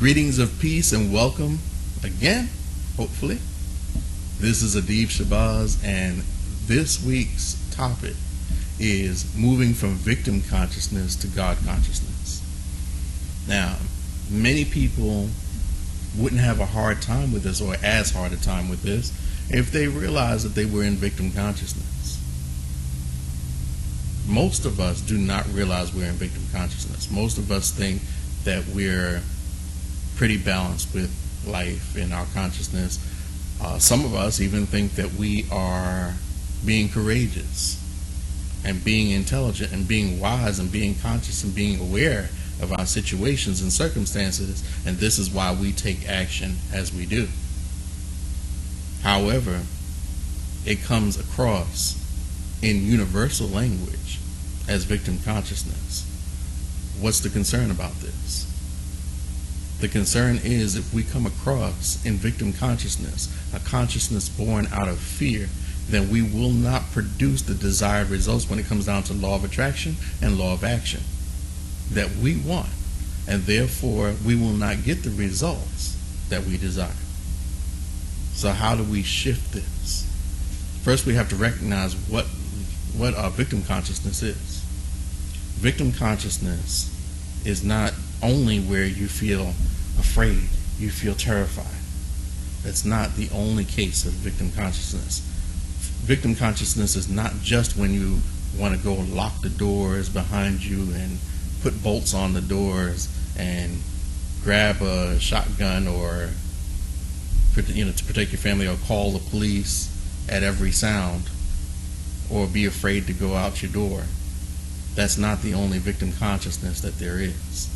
Greetings of peace and welcome again, hopefully. This is Adib Shabazz, and this week's topic is moving from victim consciousness to God consciousness. Now, many people wouldn't have a hard time with this, or as hard a time with this, if they realized that they were in victim consciousness. Most of us do not realize we're in victim consciousness. Most of us think that we're pretty balanced with life in our consciousness. Some of us even think that we are being courageous and being intelligent and being wise and being conscious and being aware of our situations and circumstances, and this is why we take action as we do. However, it comes across in universal language as victim consciousness. What's the concern about this? The concern is if we come across in victim consciousness, a consciousness born out of fear, then we will not produce the desired results when it comes down to law of attraction and law of action that we want, and therefore we will not get the results that we desire. So how do we shift this? First, we have to recognize what our victim consciousness is. Victim consciousness is not only where you feel afraid, you feel terrified. That's not the only case of victim consciousness. Victim consciousness is not just when you want to go lock the doors behind you and put bolts on the doors and grab a shotgun or to protect your family, or call the police at every sound, or be afraid to go out your door. That's not the only victim consciousness that there is.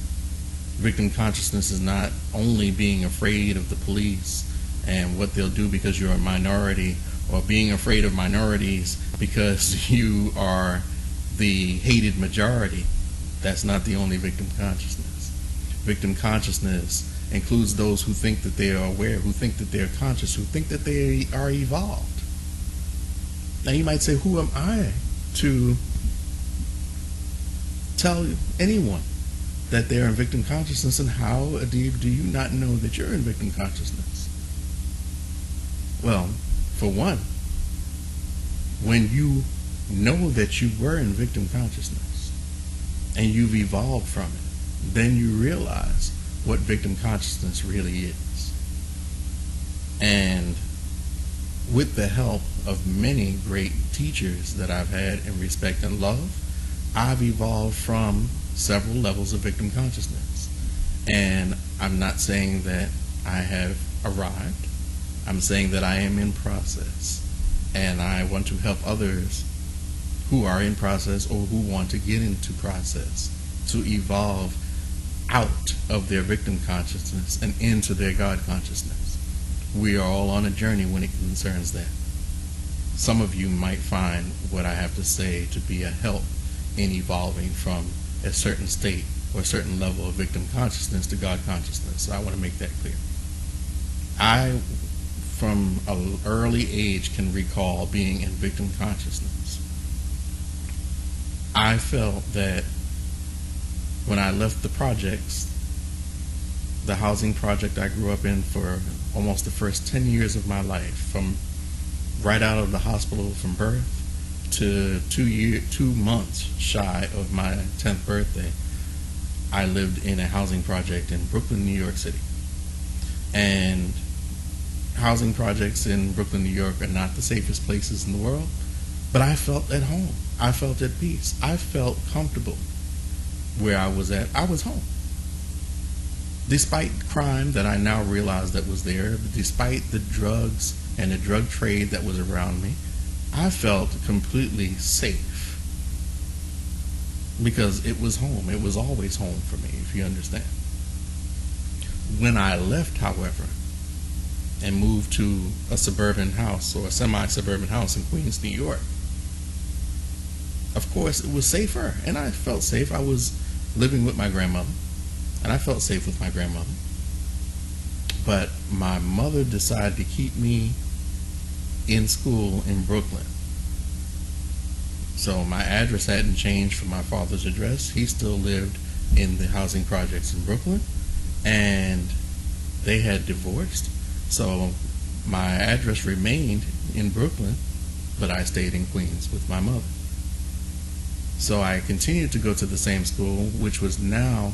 Victim consciousness is not only being afraid of the police and what they'll do because you're a minority, or being afraid of minorities because you are the hated majority. That's not the only victim consciousness. Victim consciousness includes those who think that they are aware, who think that they're conscious, who think that they are evolved. Now you might say, who am I to tell anyone that they're in victim consciousness, and how, Adib, do you not know that you're in victim consciousness? Well, for one, when you know that you were in victim consciousness and you've evolved from it, then you realize what victim consciousness really is. And with the help of many great teachers that I've had in respect and love, I've evolved from several levels of victim consciousness. And I'm not saying that I have arrived. I'm saying that I am in process. And I want to help others who are in process or who want to get into process to evolve out of their victim consciousness and into their God consciousness. We are all on a journey when it concerns that. Some of you might find what I have to say to be a help in evolving from a certain state or a certain level of victim consciousness to God consciousness. So I want to make that clear. I, from an early age, can recall being in victim consciousness. I felt that when I left the projects, the housing project I grew up in for almost the first 10 years of my life, from right out of the hospital from birth to 2 months shy of my 10th birthday, I lived in a housing project in Brooklyn, New York City. And housing projects in Brooklyn, New York are not the safest places in the world, but I felt at home. I felt at peace. I felt comfortable where I was at. I was home. Despite crime that I now realize that was there, despite the drugs and the drug trade that was around me, I felt completely safe because it was home. It was always home for me, if you understand. When I left, however, and moved to a suburban house, or a semi-suburban house in Queens, New York, of course it was safer, and I felt safe. I was living with my grandmother, and I felt safe with my grandmother. But my mother decided to keep me in school in Brooklyn. So my address hadn't changed from my father's address. He still lived in the housing projects in Brooklyn, and they had divorced, so my address remained in Brooklyn, but I stayed in Queens with my mother. So I continued to go to the same school, which was now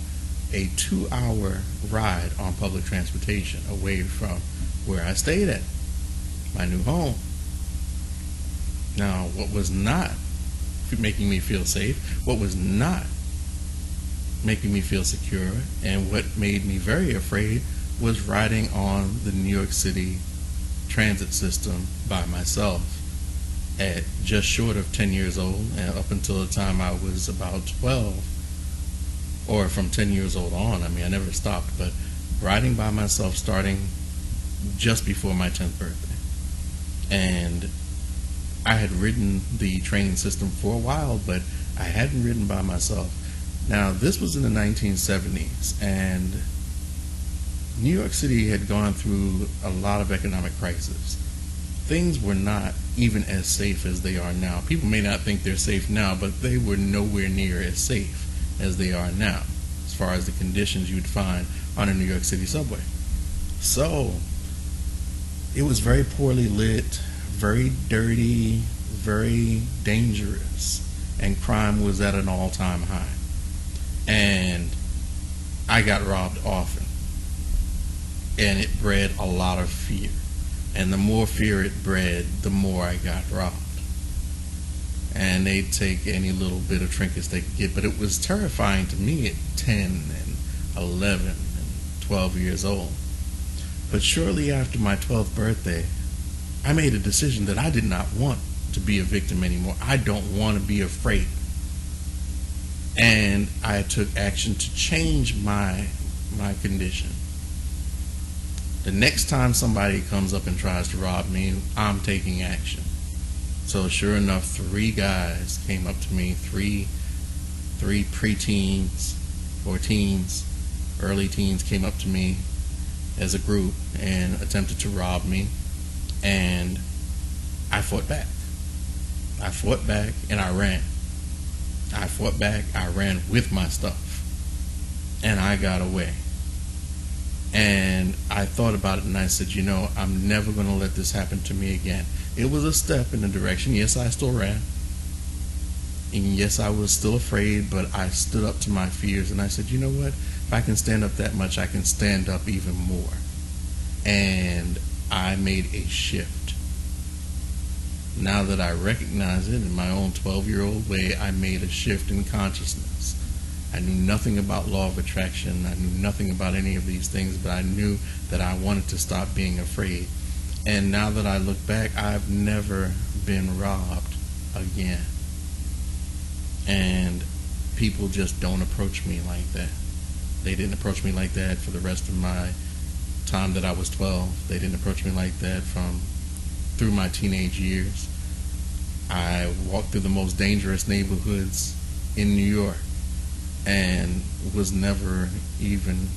a 2-hour ride on public transportation away from where I stayed at, my new home. Now, what was not making me feel safe, what was not making me feel secure, and what made me very afraid was riding on the New York City transit system by myself at just short of 10 years old, and up until the time I was about 12, or from 10 years old on. I mean, I never stopped, but riding by myself starting just before my 10th birthday. And I had ridden the train system for a while, but I hadn't ridden by myself. Now, this was in the 1970s, and New York City had gone through a lot of economic crisis. Things were not even as safe as they are now. People may not think they're safe now, but they were nowhere near as safe as they are now, as far as the conditions you'd find on a New York City subway. So, it was very poorly lit, very dirty, very dangerous, and crime was at an all-time high. And I got robbed often, and it bred a lot of fear. And the more fear it bred, the more I got robbed. And they'd take any little bit of trinkets they could get, but it was terrifying to me at 10 and 11 and 12 years old. But shortly after my 12th birthday, I made a decision that I did not want to be a victim anymore. I don't want to be afraid. And I took action to change my condition. The next time somebody comes up and tries to rob me, I'm taking action. So sure enough, 3 guys came up to me, three preteens or teens, early teens came up to me as a group and attempted to rob me, and I fought back. I fought back and I ran. I fought back, I ran with my stuff, and I got away. And I thought about it and I said, I'm never going to let this happen to me again. It was a step in the direction. Yes, I still ran. And yes, I was still afraid, but I stood up to my fears and I said, you know what? If I can stand up that much, I can stand up even more. And I made a shift. Now that I recognize it in my own 12-year-old way, I made a shift in consciousness. I knew nothing about law of attraction. I knew nothing about any of these things, but I knew that I wanted to stop being afraid. And now that I look back, I've never been robbed again. And people just don't approach me like that. They didn't approach me like that for the rest of my time that I was 12. They didn't approach me like that through my teenage years. I walked through the most dangerous neighborhoods in New York and was never even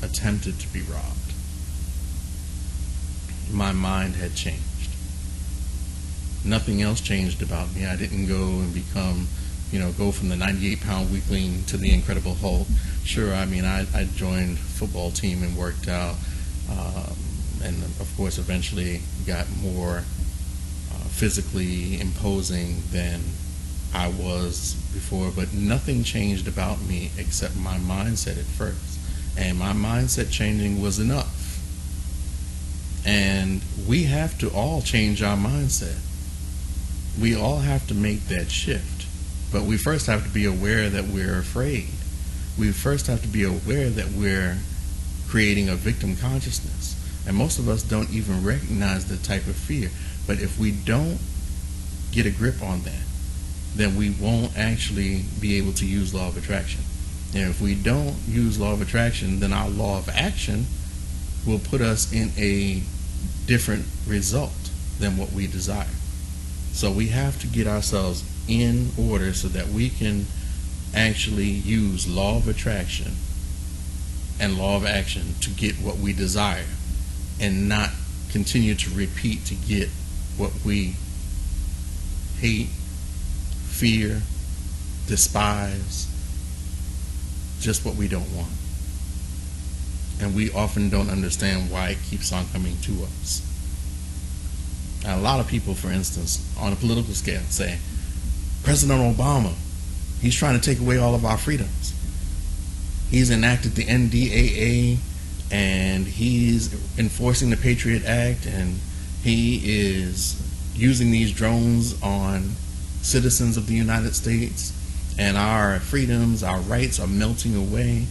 attempted to be robbed. My mind had changed. Nothing else changed about me. I didn't go and become, go from the 98-pound weakling to the Incredible Hulk. Sure, I joined a football team and worked out, and of course eventually got more physically imposing than I was before, but nothing changed about me except my mindset at first. And my mindset changing was enough. And we have to all change our mindset. We all have to make that shift. But we first have to be aware that we're afraid. We first have to be aware that we're creating a victim consciousness. And most of us don't even recognize the type of fear. But if we don't get a grip on that, then we won't actually be able to use law of attraction. And if we don't use law of attraction, then our law of action will put us in a different result than what we desire. So we have to get ourselves in order so that we can actually use law of attraction and law of action to get what we desire, and not continue to repeat to get what we hate, fear, despise, just what we don't want. and we often don't understand why it keeps on coming to us. Now, a lot of people, for instance, on a political scale say, President Obama, he's trying to take away all of our freedoms. He's enacted the NDAA, and he's enforcing the Patriot Act, and he is using these drones on citizens of the United States, and our freedoms, our rights are melting away.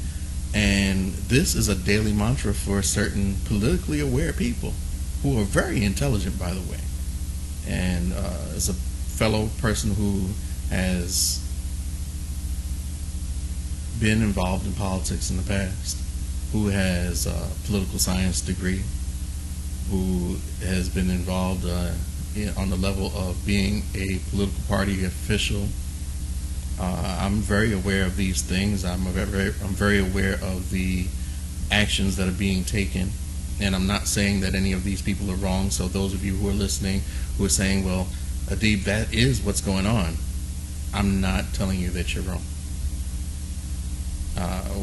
And this is a daily mantra for certain politically aware people who are very intelligent, by the way. And as a fellow person who has been involved in politics in the past, who has a political science degree, who has been involved on the level of being a political party official, I'm very aware of these things. I'm very aware of the actions that are being taken, and I'm not saying that any of these people are wrong. So those of you who are listening who are saying, well, Adib, that is what's going on, I'm not telling you that you're wrong.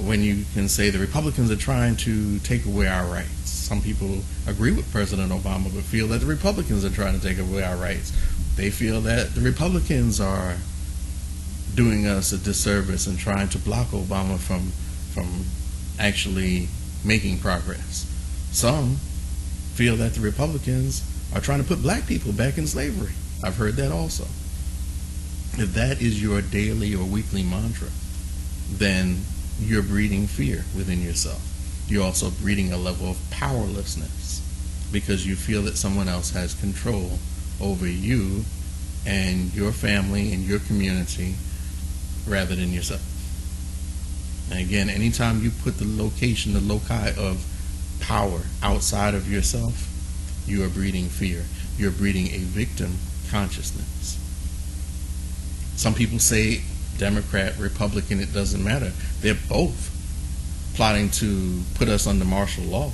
When you can say the Republicans are trying to take away our rights, some people agree with President Obama but feel that the Republicans are trying to take away our rights. They feel that the Republicans are doing us a disservice and trying to block Obama from actually making progress. Some feel that the Republicans are trying to put black people back in slavery. I've heard that also. If that is your daily or weekly mantra, then you're breeding fear within yourself. You're also breeding a level of powerlessness because you feel that someone else has control over you and your family and your community rather than yourself. And again, anytime you put the loci of power outside of yourself, you are breeding fear. You're breeding a victim consciousness. Some people say Democrat, Republican, it doesn't matter. They're both plotting to put us under martial law.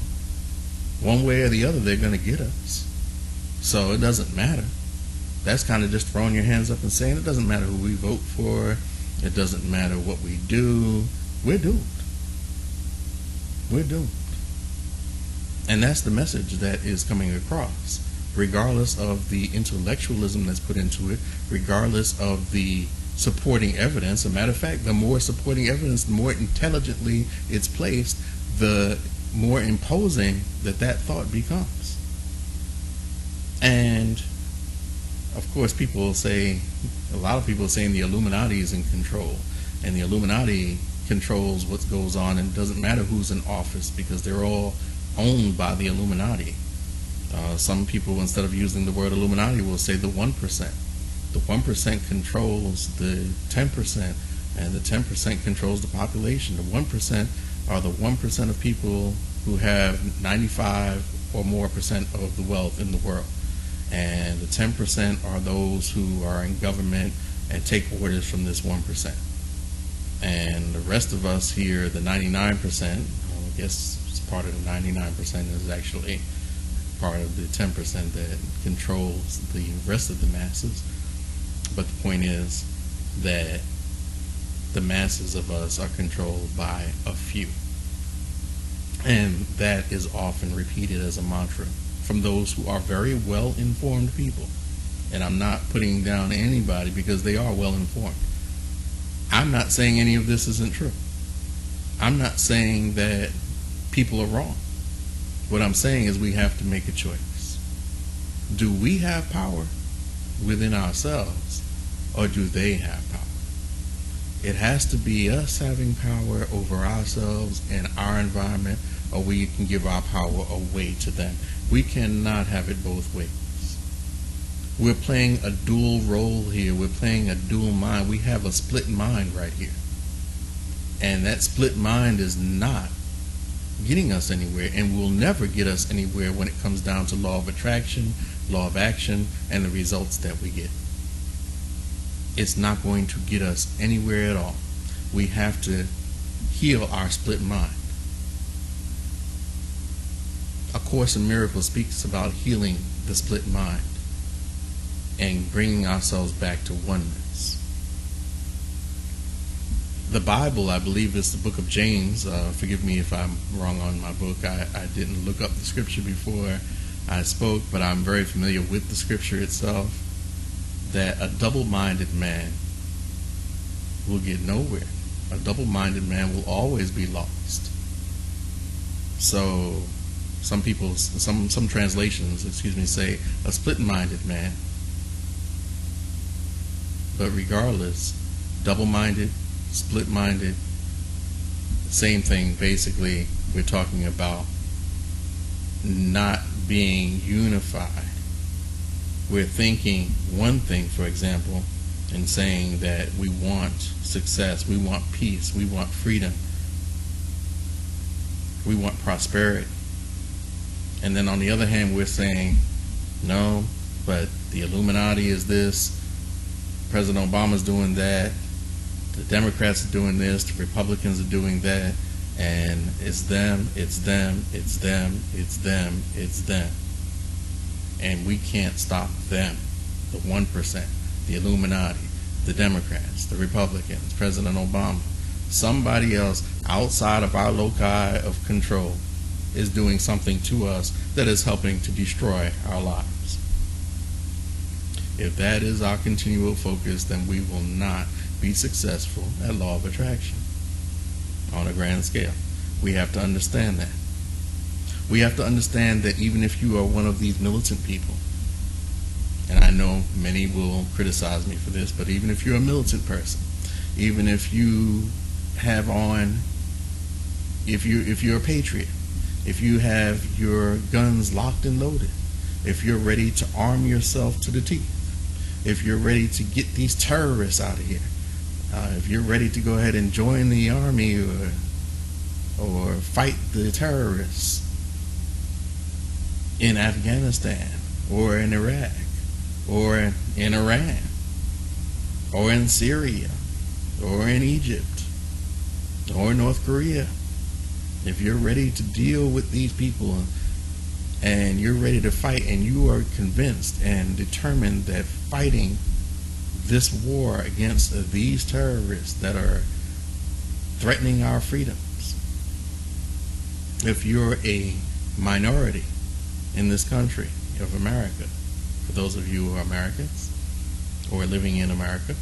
One way or the other, they're going to get us. So it doesn't matter. That's kind of just throwing your hands up and saying it doesn't matter who we vote for. It doesn't matter what we do. We're doomed. We're doomed. And that's the message that is coming across, regardless of the intellectualism that's put into it, regardless of the supporting evidence. As a matter of fact, the more supporting evidence, the more intelligently it's placed, the more imposing that thought becomes. And of course, people will say, a lot of people are saying the Illuminati is in control, and the Illuminati controls what goes on, and it doesn't matter who's in office because they're all owned by the Illuminati. Some people, instead of using the word Illuminati, will say the 1%. The 1% controls the 10%, and the 10% controls the population. The 1% are the 1% of people who have 95 or more percent of the wealth in the world. And the 10% are those who are in government and take orders from this 1%. And the rest of us here, the 99%, I guess it's part of the 99% is actually part of the 10% that controls the rest of the masses. But the point is that the masses of us are controlled by a few. And that is often repeated as a mantra from those who are very well-informed people. And I'm not putting down anybody because they are well-informed. I'm not saying any of this isn't true. I'm not saying that people are wrong. What I'm saying is we have to make a choice. Do we have power within ourselves, or do they have power? It has to be us having power over ourselves and our environment, or we can give our power away to them. We cannot have it both ways. We're playing a dual role here. We're playing a dual mind. We have a split mind right here. And that split mind is not getting us anywhere, and will never get us anywhere when it comes down to law of attraction, law of action, and the results that we get. It's not going to get us anywhere at all. We have to heal our split mind. A Course in Miracles speaks about healing the split mind and bringing ourselves back to oneness. The Bible, I believe, is the book of James. Forgive me if I'm wrong on my book. I didn't look up the scripture before I spoke, but I'm very familiar with the scripture itself, that a double-minded man will get nowhere. A double-minded man will always be lost. So some translations, say a split-minded man. But regardless, double-minded, split-minded, same thing. Basically, we're talking about not being unified. We're thinking one thing, for example, and saying that we want success, we want peace, we want freedom, we want prosperity. And then on the other hand, we're saying, no, but the Illuminati is this, President Obama's doing that, the Democrats are doing this, the Republicans are doing that, and it's them, it's them, it's them, it's them, it's them. And we can't stop them, the 1%, the Illuminati, the Democrats, the Republicans, President Obama. Somebody else outside of our loci of control is doing something to us that is helping to destroy our lives. If that is our continual focus, then we will not be successful at law of attraction on a grand scale. We have to understand that. We have to understand that even if you are one of these militant people, and I know many will criticize me for this, but even if you're a militant person, even if you have on, if you're a patriot, if you have your guns locked and loaded, if you're ready to arm yourself to the teeth, if you're ready to get these terrorists out of here, if you're ready to go ahead and join the army or fight the terrorists in Afghanistan or in Iraq or in Iran or in Syria or in Egypt or North Korea, if you're ready to deal with these people and you're ready to fight and you are convinced and determined that fighting this war against these terrorists that are threatening our freedoms, if you're a minority in this country of America, for those of you who are Americans or living in America,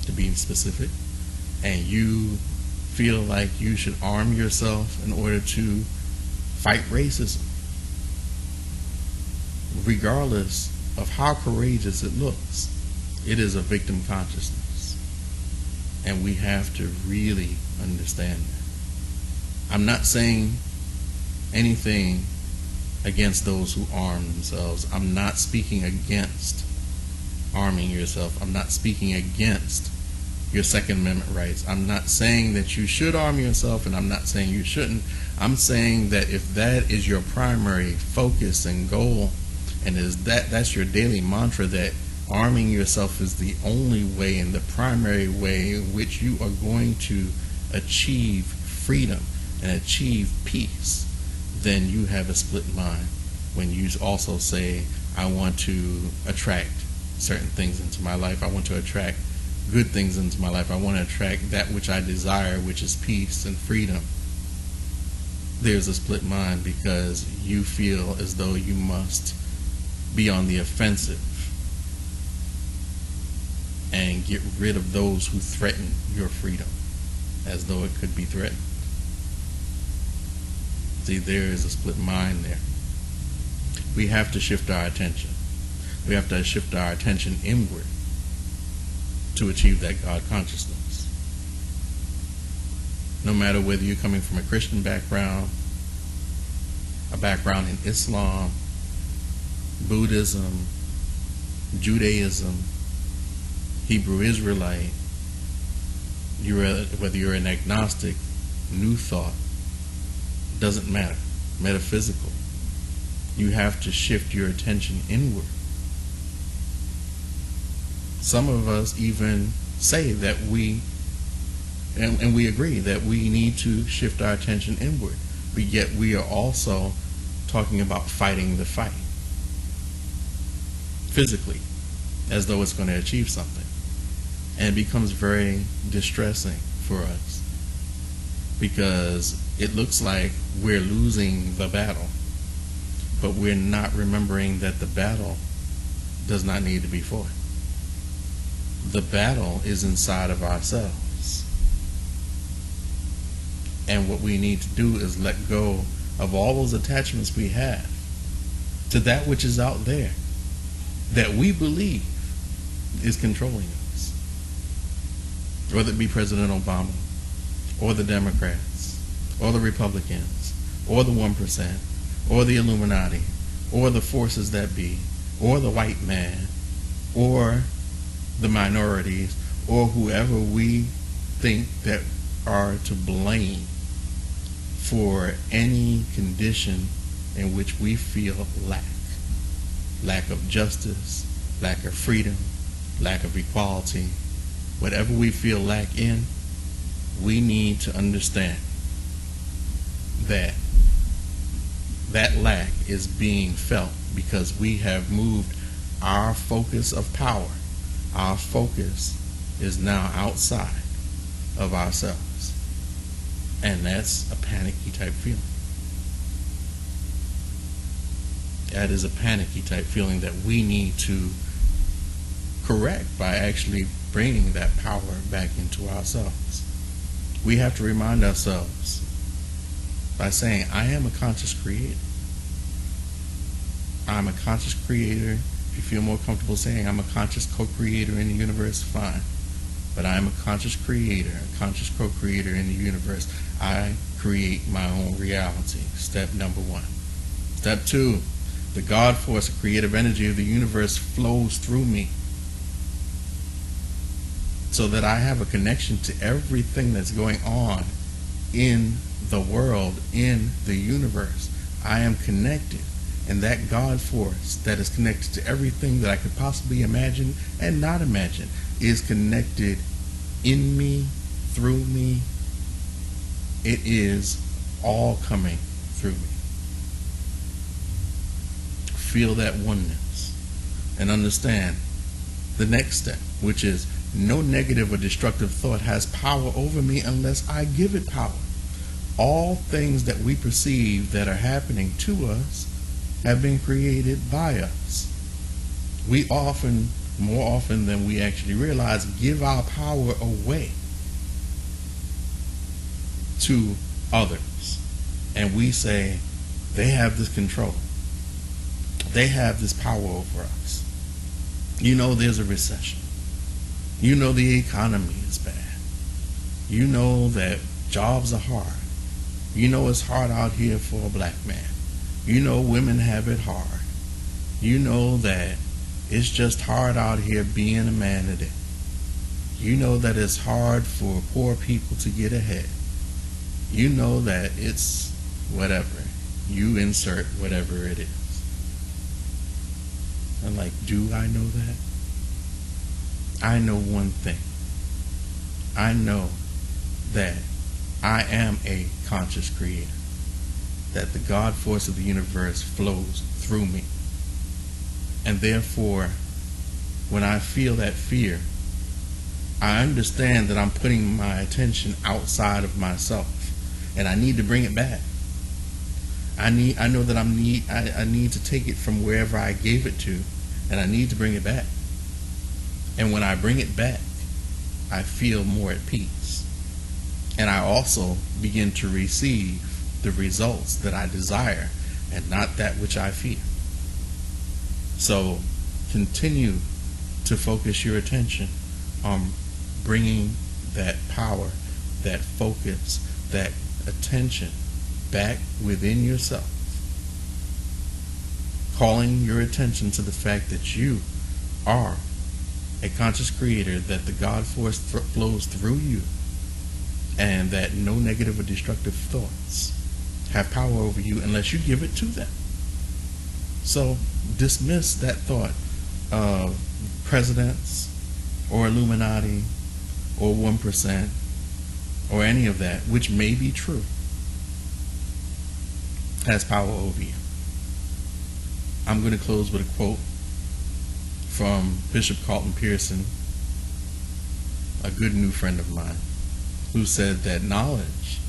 to be specific, and you feel like you should arm yourself in order to fight racism, regardless of how courageous it looks, it is a victim consciousness. And we have to really understand that. I'm not saying anything against those who arm themselves. I'm not speaking against arming yourself. I'm not speaking against your Second Amendment rights. I'm not saying that you should arm yourself, and I'm not saying you shouldn't. I'm saying that if that is your primary focus and goal, and that's your daily mantra, that arming yourself is the only way and the primary way in which you are going to achieve freedom and achieve peace, then you have a split mind when you also say, I want to attract certain things into my life. I want to attract good things into my life. I want to attract that which I desire, which is peace and freedom. There's a split mind because you feel as though you must be on the offensive and get rid of those who threaten your freedom as though it could be threatened. See, there is a split mind there. We have to shift our attention. We have to shift our attention inward to achieve that God consciousness. No matter whether you're coming from a Christian background, a background in Islam, Buddhism, Judaism, Hebrew Israelite, whether you're an agnostic, New Thought, doesn't matter, metaphysical, you have to shift your attention inward. Some of us even say that and we agree that we need to shift our attention inward, but yet we are also talking about fighting the fight physically, as though it's going to achieve something. And it becomes very distressing for us because it looks like we're losing the battle, but we're not remembering that the battle does not need to be fought. The battle is inside of ourselves. And what we need to do is let go of all those attachments we have to that which is out there that we believe is controlling us. Whether it be President Obama, or the Democrats, or the Republicans, or the 1%, or the Illuminati, or the forces that be, or the white man, or the minorities, or whoever we think that are to blame for any condition in which we feel lack of justice, lack of freedom, lack of equality. Whatever we feel lack in, we need to understand that that lack is being felt because we have moved our focus of power. Our focus is now outside of ourselves. And that's a panicky type feeling. That is a panicky type feeling that we need to correct by actually bringing that power back into ourselves. We have to remind ourselves by saying, I am a conscious creator. I'm a conscious creator. If you feel more comfortable saying I'm a conscious co-creator in the universe, fine. But I am a conscious creator, a conscious co-creator in the universe. I create my own reality. Step number 1. Step 2, the God force, the creative energy of the universe flows through me so that I have a connection to everything that's going on in the world, in the universe. I am connected. And that God force that is connected to everything that I could possibly imagine and not imagine is connected in me, through me. It is all coming through me. Feel that oneness and understand the next step, which is no negative or destructive thought has power over me unless I give it power. All things that we perceive that are happening to us have been created by us. We often, more often than we actually realize, give our power away to others. And we say, they have this control. They have this power over us. You know there's a recession. You know the economy is bad. You know that jobs are hard. You know it's hard out here for a black man. You know women have it hard. You know that it's just hard out here being a man today. You know that it's hard for poor people to get ahead. You know that it's whatever. You insert whatever it is. I'm like, do I know that? I know one thing. I know that I am a conscious creator. That the God force of the universe flows through me. And therefore, when I feel that fear, I understand that I'm putting my attention outside of myself. And I need to bring it back. I know that I need to take it from wherever I gave it to, and I need to bring it back. And when I bring it back, I feel more at peace. And I also begin to receive the results that I desire and not that which I fear. So continue to focus your attention on bringing that power, that focus, that attention back within yourself. Calling your attention to the fact that you are a conscious creator, that the God force flows through you, and that no negative or destructive thoughts have power over you unless you give it to them. So dismiss that thought of presidents or Illuminati or 1% or any of that, which may be true, has power over you. I'm going to close with a quote from Bishop Carlton Pearson, a good new friend of mine, who said that knowledge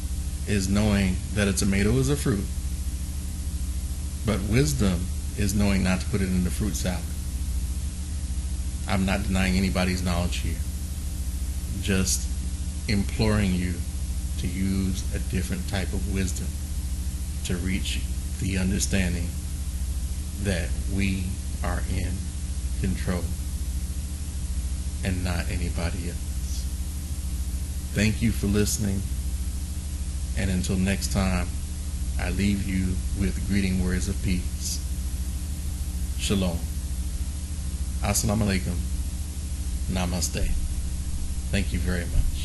is knowing that a tomato is a fruit, but wisdom is knowing not to put it in the fruit salad. I'm not denying anybody's knowledge here, just imploring you to use a different type of wisdom to reach the understanding that we are in control and not anybody else. Thank you for listening, and until next time, I leave you with greeting words of peace. Shalom. Assalamu alaikum. Namaste. Thank you very much.